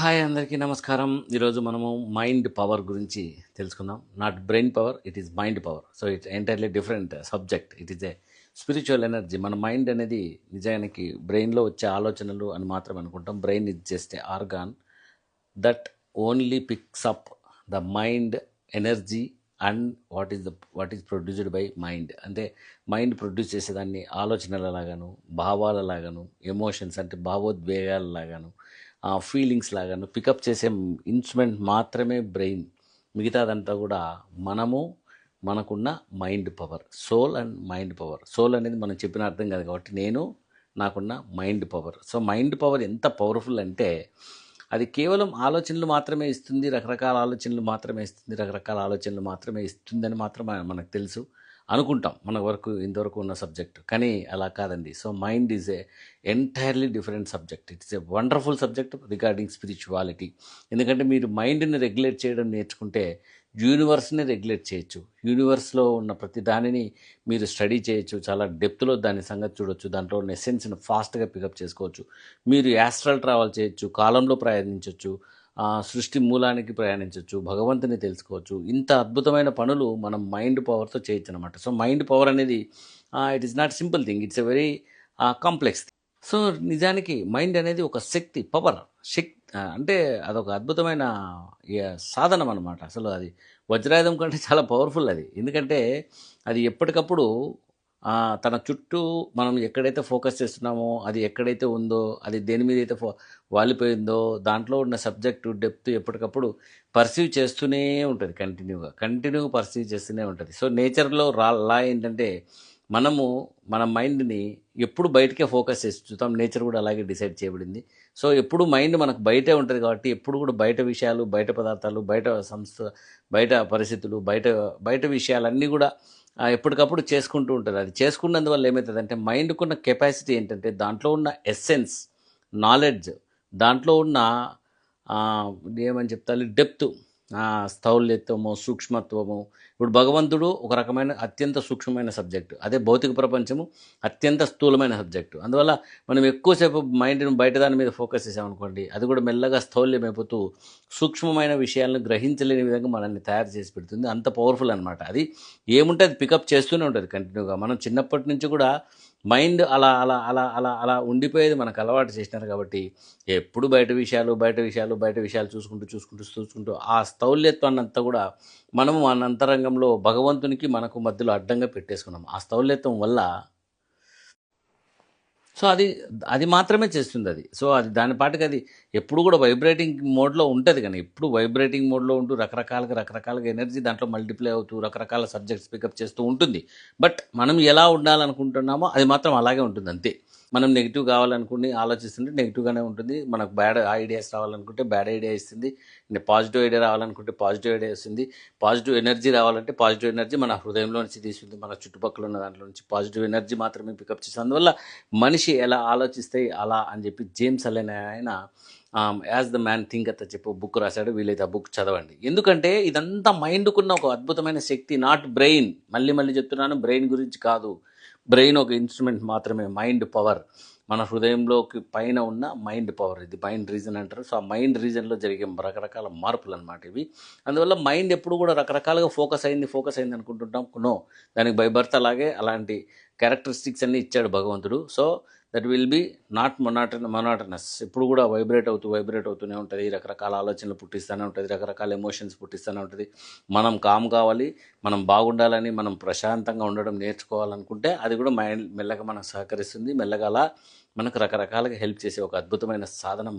Hi అందరికీ నమస్కారం. ఈరోజు మనము మైండ్ పవర్ గురించి తెలుసుకుందాం. Not brain power, it is mind power. So it's entirely different subject. It is a spiritual energy. మన మైండ్ అనేది నిజానికి బ్రెయిన్లో వచ్చే ఆలోచనలు అని మాత్రం అనుకుంటాం. Brain is just a organ that only picks up the mind energy and what is produced by mind. అంటే మైండ్ ప్రొడ్యూస్ చేసేదాన్ని ఆలోచనలలాగాను, భావాలలాగాను, ఎమోషన్స్ అంటే భావోద్వేగాలలాగాను, ఫీలింగ్స్ లాగాను పికప్ చేసే ఇన్స్ట్రుమెంట్ మాత్రమే బ్రెయిన్. మిగతాదంతా కూడా మనకున్న mind power, soul and mind power. Soul అనేది మనం చెప్పిన అర్థం కాదు కాబట్టి నాకున్న mind power. So mind power ఎంత పవర్ఫుల్ అంటే అది కేవలం ఆలోచనలు మాత్రమే ఇస్తుంది, రకరకాల ఆలోచనలు మాత్రమే ఇస్తుంది, రకరకాల ఆలోచనలు మాత్రమే ఇస్తుందని మాత్రం మనకు తెలుసు అనుకుంటాం, మన వరకు ఇంతవరకు ఉన్న సబ్జెక్ట్. కానీ అలా కాదండి. So mind is a entirely different subject. It's a wonderful subject regarding spirituality. ఎందుకంటే మీరు మైండ్ని రెగ్యులేట్ చేయడం నేర్చుకుంటే యూనివర్స్ని రెగ్యులేట్ చేయొచ్చు. యూనివర్స్లో ఉన్న ప్రతి దానిని మీరు స్టడీ చేయొచ్చు, చాలా డెప్త్లో దాని సంగతి చూడొచ్చు, దాంట్లో ఉన్న ఎసెన్స్ని ఫాస్ట్గా పికప్ చేసుకోవచ్చు. మీరు యాస్ట్రల్ ట్రావెల్ చేయొచ్చు, కాలంలో ప్రయాణించవచ్చు, సృష్టి మూలానికి ప్రయాణించవచ్చు, భగవంతుని తెలుసుకోవచ్చు. ఇంత అద్భుతమైన పనులు మనం మైండ్ పవర్తో చేయొచ్చు అనమాట. సో మైండ్ పవర్ అనేది it is not simple thing, it's a very complex thing. So నిజానికి మైండ్ అనేది ఒక శక్తి, పవర్, అంటే అదొక అద్భుతమైన సాధనం అనమాట. అసలు అది వజ్రాయుధం కంటే చాలా పవర్ఫుల్ అది. ఎందుకంటే అది ఎప్పటికప్పుడు తన చుట్టూ మనం ఎక్కడైతే ఫోకస్ చేస్తున్నామో, అది ఎక్కడైతే ఉందో, అది దేని మీద అయితే వాలిపోయిందో, దాంట్లో ఉన్న సబ్జెక్టు డెప్త్ ఎప్పటికప్పుడు పర్సీవ్ చేస్తూనే ఉంటుంది. కంటిన్యూగా పర్సీవ్ చేస్తూనే ఉంటుంది. సో నేచర్లో లా ఏంటంటే మన మైండ్ని ఎప్పుడు బయటకే ఫోకస్ చేసి చూద్దాం. నేచర్ కూడా అలాగే డిసైడ్ చేయబడింది. సో ఎప్పుడు మైండ్ మనకు బయటే ఉంటుంది కాబట్టి ఎప్పుడు కూడా బయట విషయాలు, బయట పదార్థాలు, బయట బయట పరిస్థితులు, బయట విషయాలన్నీ కూడా ఎప్పటికప్పుడు చేసుకుంటూ ఉంటుంది. అది చేసుకున్నందువల్ల ఏమవుతుందంటే మైండ్కున్న కెపాసిటీ ఏంటంటే దాంట్లో ఉన్న ఎస్సెన్స్, నాలెడ్జ్, దాంట్లో ఉన్న ఏమని చెప్తారు, డెప్త్, స్థౌల్యత్వము, సూక్ష్మత్వము. ఇప్పుడు భగవంతుడు ఒక రకమైన అత్యంత సూక్ష్మమైన సబ్జెక్టు, అదే భౌతిక ప్రపంచము అత్యంత స్థూలమైన సబ్జెక్టు. అందువల్ల మనం ఎక్కువసేపు మైండ్ని బయట దాని మీద ఫోకస్ చేసామనుకోండి, అది కూడా మెల్లగా స్థౌల్యమైపోతూ సూక్ష్మమైన విషయాలను గ్రహించలేని విధంగా మనల్ని తయారు చేసి పెడుతుంది. అంత పవర్ఫుల్ అనమాట. అది ఏముంటే అది పికప్ చేస్తూనే ఉంటుంది కంటిన్యూగా. మనం చిన్నప్పటి నుంచి కూడా మైండ్ అలా అలా అలా అలా అలా ఉండిపోయేది మనకు అలవాటు చేసినారు కాబట్టి ఎప్పుడు బయట విషయాలు చూసుకుంటూ ఆ స్థౌల్యత్వాన్ని అంతా కూడా మనము మన అంతరంగంలో భగవంతునికి మనకు మధ్యలో అడ్డంగా పెట్టేసుకున్నాం. ఆ స్థౌల్యత్వం వల్ల సో అది మాత్రమే చేస్తుంది అది. సో అది దాని పాటికి అది ఎప్పుడు కూడా వైబ్రేటింగ్ మోడ్లో ఉంటుంది. కానీ ఎప్పుడు వైబ్రేటింగ్ మోడ్లో ఉంటూ రకరకాలుగా ఎనర్జీ దాంట్లో మల్టిప్లై అవుతూ రకరకాల సబ్జెక్ట్స్ పికప్ చేస్తూ ఉంటుంది. బట్ మనం ఎలా ఉండాలనుకుంటున్నామో అది మాత్రం అలాగే ఉంటుంది అంతే. మనం నెగిటివ్ కావాలనుకుని ఆలోచిస్తుంటే నెగిటివ్గానే ఉంటుంది. మనకు బ్యాడ్ ఐడియాస్ రావాలనుకుంటే బ్యాడ్ ఐడియా ఇస్తుంది. పాజిటివ్ ఐడియా రావాలనుకుంటే పాజిటివ్ ఐడియా ఇస్తుంది. పాజిటివ్ ఎనర్జీ రావాలంటే పాజిటివ్ ఎనర్జీ మన హృదయంలో నుంచి తీసుకుంది. మన చుట్టుపక్కల ఉన్న దాంట్లో నుంచి పాజిటివ్ ఎనర్జీ మాత్రమే పికప్ చేస్తుంది. అందువల్ల మనిషి ఎలా ఆలోచిస్తే అలా అని చెప్పి జేమ్స్ అలెన్ ఆయన యాజ్ ద మ్యాన్ థింక్ అత చెప్పి బుక్ రాశాడు. వీలైతే ఆ బుక్ చదవండి. ఎందుకంటే ఇదంతా మైండ్కున్న ఒక అద్భుతమైన శక్తి, నాట్ బ్రెయిన్. మళ్ళీ చెప్తున్నాను, బ్రెయిన్ గురించి కాదు. బ్రెయిన్ ఒక ఇన్స్ట్రుమెంట్ మాత్రమే. మైండ్ పవర్, మన హృదయంలోకి పైన ఉన్న మైండ్ పవర్, ఇది మైండ్ రీజన్ అంటారు. సో ఆ మైండ్ రీజన్లో జరిగే రకరకాల మార్పులు అనమాట ఇవి. అందువల్ల మైండ్ ఎప్పుడు కూడా రకరకాలుగా ఫోకస్ అయింది అనుకుంటుంటాం. నో, దానికి బై బర్త్ అలాంటి క్యారెక్టరిస్టిక్స్ అన్నీ ఇచ్చాడు భగవంతుడు. So that will be not monotonous. ఎప్పుడు కూడా వైబ్రేట్ అవుతూనే ఉంటుంది. రకరకాల ఆలోచనలు పుట్టిస్తూనే ఉంటుంది, రకరకాల ఎమోషన్స్ పుట్టిస్తూనే ఉంటుంది. మనం కామ్ కావాలి, మనం బాగుండాలని, మనం ప్రశాంతంగా ఉండడం నేర్చుకోవాలనుకుంటే అది కూడా మెల్లగా మనకు సహకరిస్తుంది. మెల్లగా అలా మనకు రకరకాలుగా హెల్ప్ చేసే ఒక అద్భుతమైన సాధనం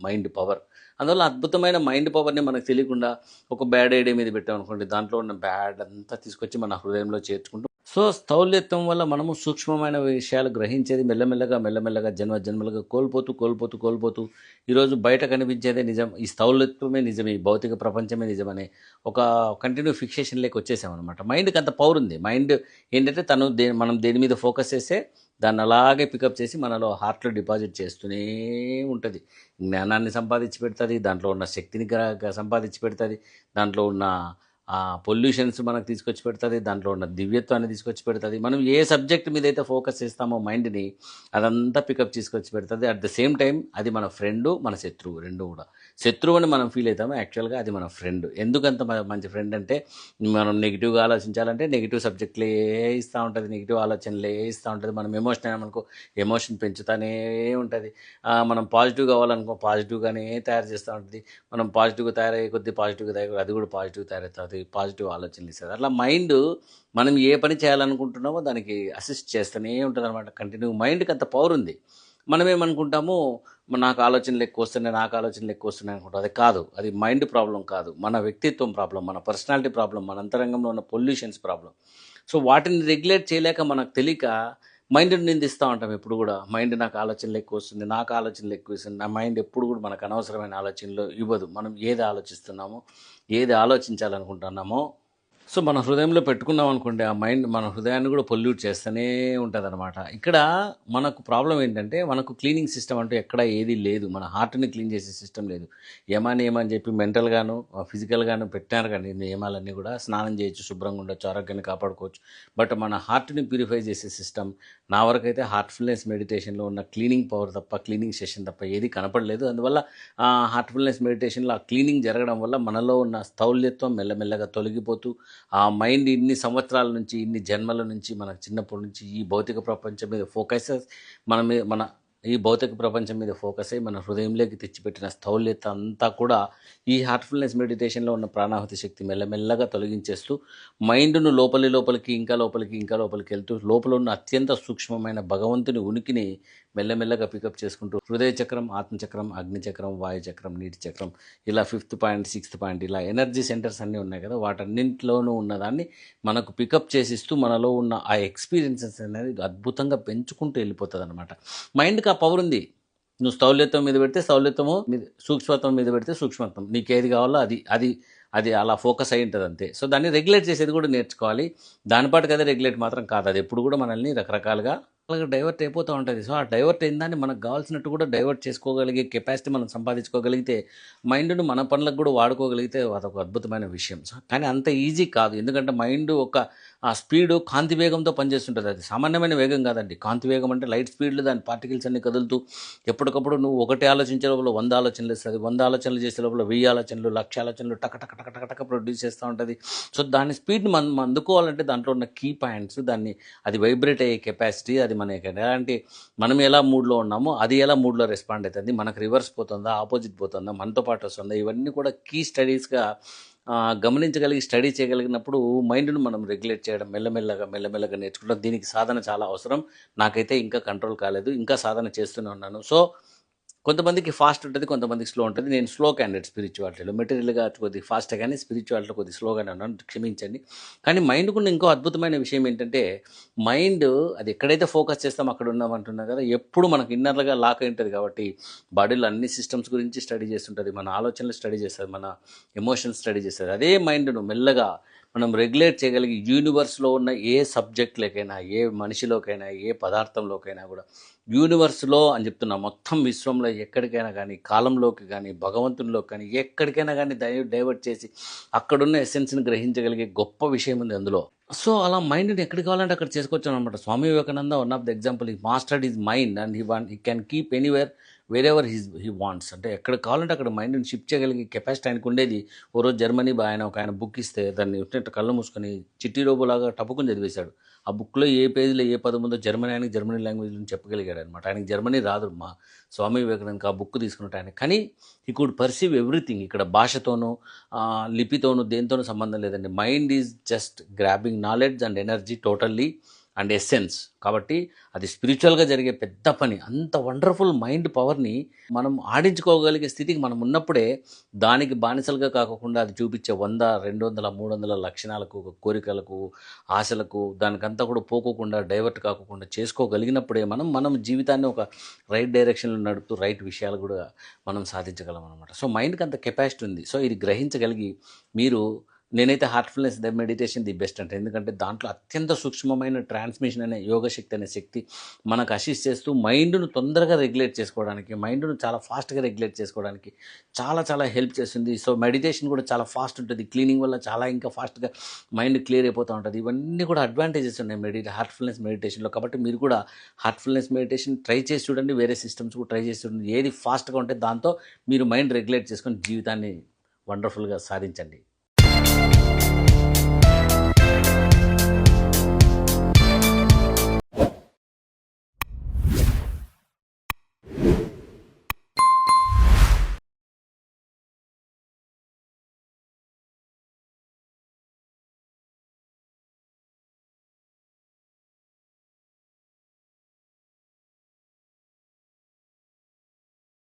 మైండ్ పవర్. అందువల్ల అద్భుతమైన మైండ్ పవర్ని మనకు తెలియకుండా ఒక బ్యాడ్ ఐడియా మీద పెట్టామనుకోండి, దాంట్లో ఉన్న బ్యాడ్ అంతా తీసుకొచ్చి మన హృదయంలో చేర్చుకుంటూ, సో స్థౌల్యత్వం వల్ల మనము సూక్ష్మమైన విషయాలు గ్రహించేది మెల్లమెల్లగా జన్మలుగా కోల్పోతూ ఈరోజు బయట కనిపించేదే నిజం, ఈ స్థౌల్యత్వమే నిజం, ఈ భౌతిక ప్రపంచమే నిజమనే ఒక కంటిన్యూ ఫిక్సేషన్ లేక వచ్చేసామన్నమాట. మైండ్కి అంత పవర్ ఉంది. మైండ్ ఏంటంటే మనం దేని మీద ఫోకస్ చేస్తే దాన్ని అలాగే పికప్ చేసి మనలో హార్ట్లో డిపాజిట్ చేస్తూనే ఉంటుంది. జ్ఞానాన్ని సంపాదించి పెడుతుంది, దాంట్లో ఉన్న శక్తిని సంపాదించి పెడుతుంది, దాంట్లో ఉన్న పొల్యూషన్స్ మనకు తీసుకొచ్చి పెడుతుంది, దాంట్లో ఉన్న దివ్యత్వాన్ని తీసుకొచ్చి పెడుతుంది. మనం ఏ సబ్జెక్ట్ మీద అయితే ఫోకస్ చేస్తామో మైండ్ని అదంతా పికప్ తీసుకొచ్చి పెడుతుంది. అట్ ద సేమ్ టైం అది మన ఫ్రెండు, మన శత్రువు రెండు కూడా. శత్రువు అని మనం ఫీల్ అవుతాము, యాక్చువల్గా అది మన ఫ్రెండ్. ఎందుకంత మంచి ఫ్రెండ్ అంటే మనం నెగిటివ్గా ఆలోచించాలంటే నెగిటివ్ సబ్జెక్టులే ఇస్తూ ఉంటుంది, నెగిటివ్ ఆలోచనలే ఇస్తూ ఉంటుంది. మనం ఎమోషన్ అయినామనుకో ఎమోషన్ పెంచుతూనే ఉంటుంది. మనం పాజిటివ్ కావాలనుకో పాజిటివ్గానే తయారు చేస్తూ ఉంటుంది. మనం పాజిటివ్గా తయారయ్యే కొద్దీ పాజిటివ్గా తయారు అది కూడా పాజిటివ్ తయారవుతుంది, పాజిటివ్ ఆలోచనలు ఇస్తుంది. అట్లా మైండ్ మనం ఏ పని చేయాలనుకుంటున్నామో దానికి అసిస్ట్ చేస్తూనే ఉంటుంది అనమాట. కంటిన్యూ మైండ్కి అంత పవర్ ఉంది. మనం ఏమనుకుంటామో నాకు ఆలోచనలు ఎక్కువ వస్తున్నాయి, నాకు ఆలోచనలు ఎక్కువ వస్తున్నాయి అనుకుంటాం. అది కాదు, అది మైండ్ ప్రాబ్లం కాదు, మన వ్యక్తిత్వం ప్రాబ్లం, మన పర్సనాలిటీ ప్రాబ్లం, మన అంతరంగంలో ఉన్న పొల్యూషన్స్ ప్రాబ్లం. సో వాటిని రెగ్యులేట్ చేయలేక మనకు తెలియక మైండ్ని నిందిస్తూ ఉంటాం ఎప్పుడు కూడా. మైండ్ నాకు ఆలోచనలు ఎక్కువ వస్తుంది, నాకు ఆలోచనలు ఎక్కువ వస్తుంది. నా మైండ్ ఎప్పుడు కూడా మనకు అనవసరమైన ఆలోచనలు ఇవ్వదు. మనం ఏది ఆలోచిస్తున్నామో, ఏది ఆలోచించాలనుకుంటున్నామో సో మన హృదయంలో పెట్టుకున్నాం అనుకోండి, ఆ మైండ్ మన హృదయాన్ని కూడా పొల్యూట్ చేస్తూనే ఉంటుంది అనమాట. ఇక్కడ మనకు ప్రాబ్లం ఏంటంటే మనకు క్లీనింగ్ సిస్టమ్ అంటూ ఎక్కడ ఏది లేదు. మన హార్ట్ని క్లీన్ చేసే సిస్టమ్ లేదు. ఏమని చెప్పి మెంటల్గాను ఫిజికల్గాను పెట్టినారు కానీ నియమాలన్నీ కూడా. స్నానం చేయొచ్చు, శుభ్రంగా ఉండొచ్చు, ఆరోగ్యాన్ని కాపాడుకోవచ్చు. బట్ మన హార్ట్ని ప్యూరిఫై చేసే సిస్టమ్ నా వరకైతే హార్ట్ఫుల్నెస్ మెడిటేషన్లో ఉన్న క్లీనింగ్ పవర్ తప్ప, క్లీనింగ్ సెషన్ తప్ప ఏది కనపడలేదు. అందువల్ల హార్ట్ఫుల్నెస్ మెడిటేషన్లో ఆ క్లీనింగ్ జరగడం వల్ల మనలో ఉన్న స్థౌల్యత్వం మెల్లమెల్లగా తొలగిపోతూ ఆ మైండ్ ఇన్ని సంవత్సరాల నుంచి, ఇన్ని జన్మల నుంచి, మనకు చిన్నప్పటి నుంచి ఈ భౌతిక ప్రపంచం మీద ఫోకస్ మన ఈ భౌతిక ప్రపంచం మీద ఫోకస్ అయ్యి మన హృదయంలోకి తెచ్చిపెట్టిన స్థౌల్యత అంతా కూడా ఈ హార్ట్ఫుల్నెస్ మెడిటేషన్లో ఉన్న ప్రాణాహుతి శక్తి మెల్లమెల్లగా తొలగించేస్తూ మైండ్ను లోపలికి ఇంకా లోపలికి వెళ్తూ లోపల ఉన్న అత్యంత సూక్ష్మమైన భగవంతుని ఉనికిని మెల్లమెల్లగా పికప్ చేసుకుంటూ హృదయ చక్రం, ఆత్మచక్రం, అగ్నిచక్రం, వాయుచక్రం, నీటి చక్రం, ఇలా 5th పాయింట్, 6th పాయింట్, ఇలా ఎనర్జీ సెంటర్స్ అన్నీ ఉన్నాయి కదా, వాటన్నింటిలోనూ ఉన్నదాన్ని మనకు పికప్ చేసిస్తూ మనలో ఉన్న ఆ ఎక్స్పీరియన్సెస్ అనేది అద్భుతంగా పెంచుకుంటూ వెళ్ళిపోతుంది అనమాట. మైండ్కి ఆ పవర్ ఉంది. నువ్వు స్థౌల్యత్వం మీద పెడితే స్థౌల్యత్వము, మీద సూక్ష్మత్వం మీద పెడితే సూక్ష్మత్వం, నీకు ఏది కావాలో అది అది అది అలా ఫోకస్ అయి ఉంటుంది అంతే. సో దాన్ని రెగ్యులేట్ చేసేది కూడా నేర్చుకోవాలి. దానిపాటికి అదే రెగ్యులేట్ మాత్రం కాదు, అది ఎప్పుడు కూడా మనల్ని రకరకాలుగా డైవర్ట్ అయిపోతూ ఉంటుంది. సో ఆ డైవర్ట్ అయిన దాన్ని మనకు కావాల్సినట్టు కూడా డైవర్ట్ చేసుకోగలిగే కెపాసిటీ మనం సంపాదించుకోగలిగితే, మైండ్ను మన పనులకు కూడా వాడుకోగలిగితే అదొక అద్భుతమైన విషయం. సో కానీ అంత ఈజీ కాదు, ఎందుకంటే మైండ్ ఒక ఆ స్పీడు కాంతి వేగంతో పనిచేస్తుంటుంది. అది సామాన్యమైన వేగం కాదండి. కాంతి వేగం అంటే లైట్ స్పీడ్లో దాని పార్టికల్స్ అన్ని కదులుతూ ఎప్పటికప్పుడు నువ్వు ఒకటి ఆలోచించే లోపల 100 ఆలోచనలు ఇస్తుంది, 100 ఆలోచనలు చేసే లోపల 1000 ఆలోచనలు, 1,00,000 ఆలోచనలు టక టక టక టక టక ప్రొడ్యూస్ చేస్తూ ఉంటుంది. సో దాని స్పీడ్ని మనం అందుకోవాలంటే దాంట్లో ఉన్న కీ పాయింట్స్, దాన్ని అది వైబ్రేట్ అయ్యే కెపాసిటీ, అది మనకి ఎలాంటి మనం ఎలా మూడ్లో ఉన్నామో అది ఎలా మూడ్లో రెస్పాండ్ అవుతుంది, మనకు రివర్స్ పోతుందా, ఆపోజిట్ పోతుందా, మనతో పాటు వస్తుందా, ఇవన్నీ కూడా కీ స్టడీస్గా గమనించగలిగి స్టడీ చేయగలిగినప్పుడు మైండ్ను మనం రెగ్యులేట్ చేయడం మెల్లమెల్లగా నేర్చుకుంటాం. దీనికి సాధన చాలా అవసరం. నాకైతే ఇంకా కంట్రోల్ కాలేదు, ఇంకా సాధన చేస్తూనే ఉన్నాను. సో కొంతమందికి ఫాస్ట్ ఉంటుంది, కొంతమందికి స్లో ఉంటుంది. నేను స్లో క్యాండిడేట్ స్పిరిచువాలిటీలో. మెటీరియల్గా కొద్దిగా ఫాస్టే కానీ స్పిరిచువాలిటీలో కొద్దిగా స్లోగానే ఉన్నాను, క్షమించండి. కానీ మైండ్కు ఉన్న ఇంకో అద్భుతమైన విషయం ఏంటంటే, మైండ్ అది ఎక్కడైతే ఫోకస్ చేస్తామో అక్కడ ఉన్నామంటున్నాం కదా, ఎప్పుడు మనకు ఇన్నర్గా లాక్ అయి ఉంటుంది. కాబట్టి బాడీలో అన్ని సిస్టమ్స్ గురించి స్టడీ చేస్తుంటుంది, మన ఆలోచనలు స్టడీ చేస్తుంది, మన ఎమోషన్స్ స్టడీ చేస్తుంది. అదే మైండ్ను మెల్లగా మనం రెగ్యులేట్ చేయగలిగి యూనివర్స్లో ఉన్న ఏ సబ్జెక్ట్లకైనా, ఏ మనిషిలోకైనా, ఏ పదార్థంలోకైనా కూడా, యూనివర్స్లో అని చెప్తున్నా, మొత్తం విశ్వంలో ఎక్కడికైనా కానీ, కాలంలోకి కానీ, భగవంతునిలోకి కానీ, ఎక్కడికైనా కానీ డైవర్ట్ చేసి అక్కడున్న ఎసెన్స్ని గ్రహించగలిగే గొప్ప విషయం ఉంది అందులో. సో అలా మైండ్ని ఎక్కడికి కావాలంటే అక్కడ చేసుకోవచ్చు అనమాట. Swami Vivekananda one of the example, he mastered his mind and he can keep anywhere wherever he wants. అంటే ఎక్కడ కావాలంటే అక్కడ మైండ్ని షిఫ్ట్ చేయగలిగే కెపాసిటీ ఆయనకు ఉండేది. ఓ రోజు జర్మనీ ఆయన బుక్ ఇస్తే దాన్ని కళ్ళు మూసుకొని చిట్టి రోబోలాగా టపుకుని చదివేశాడు. ఆ బుక్లో ఏ పేజీలో ఏ పదం ఉందో ఆయనకి జర్మనీ లాంగ్వేజ్ నుంచి చెప్పగలిగాడు అనమాట. ఆయనకి జర్మనీ రాదు, మా స్వామి వివేకానందకి ఆ బుక్ తీసుకున్నట్టు ఆయన. కానీ హీ కుడ్ పర్సీవ్ ఎవ్రీథింగ్. ఇక్కడ భాషతోనూ లిపితోనూ దేనితోనూ సంబంధం లేదండి. Mind is just grabbing knowledge and energy totally and essence. కాబట్టి అది స్పిరిచువల్గా జరిగే పెద్ద పని. అంత వండర్ఫుల్ మైండ్ పవర్ని మనం ఆడించుకోగలిగే స్థితికి మనం ఉన్నప్పుడే దానికి బానిసలుగా కాకుండా అది చూపించే 100, 200, 300 లక్షణాలకు, కోరికలకు, ఆశలకు దానికంతా కూడా పోకోకుండా, డైవర్ట్ కాకుండా చేసుకోగలిగినప్పుడే మనం జీవితాన్ని ఒక రైట్ డైరెక్షన్లో నడుపుతూ రైట్ విషయాలు కూడా మనం సాధించగలం అనమాట. సో మైండ్కి అంత కెపాసిటీ ఉంది. సో ఇది గ్రహించగలిగి మీరు నేనైతే హార్ట్ఫుల్నెస్ మెడిటేషన్ ది బెస్ట్ అంటే, ఎందుకంటే దాంట్లో అత్యంత సూక్ష్మమైన ట్రాన్స్మిషన్ అనే యోగ శక్తి అనే శక్తి మనకు అసిస్ట్ చేస్తూ మైండ్ను తొందరగా రెగ్యులేట్ చేసుకోవడానికి, మైండ్ను చాలా ఫాస్ట్గా రెగ్యులేట్ చేసుకోవడానికి చాలా చాలా హెల్ప్ చేస్తుంది. సో మెడిటేషన్ కూడా చాలా ఫాస్ట్ ఉంటుంది, క్లీనింగ్ వల్ల చాలా ఇంకా ఫాస్ట్గా మైండ్ క్లియర్ అయిపోతూ ఉంటుంది. ఇవన్నీ కూడా అడ్వాంటేజెస్ ఉన్నాయి హార్ట్ఫుల్నెస్ మెడిటేషన్లో. కాబట్టి మీరు కూడా హార్ట్ఫుల్నెస్ మెడిటేషన్ ట్రై చేసి చూడండి, వేరే సిస్టమ్స్ కూడా ట్రై చేసి చూడండి. ఏది ఫాస్ట్గా ఉంటే దాంతో మీరు మైండ్ రెగ్యులేట్ చేసుకొని జీవితాన్ని వండర్ఫుల్గా సాధించండి.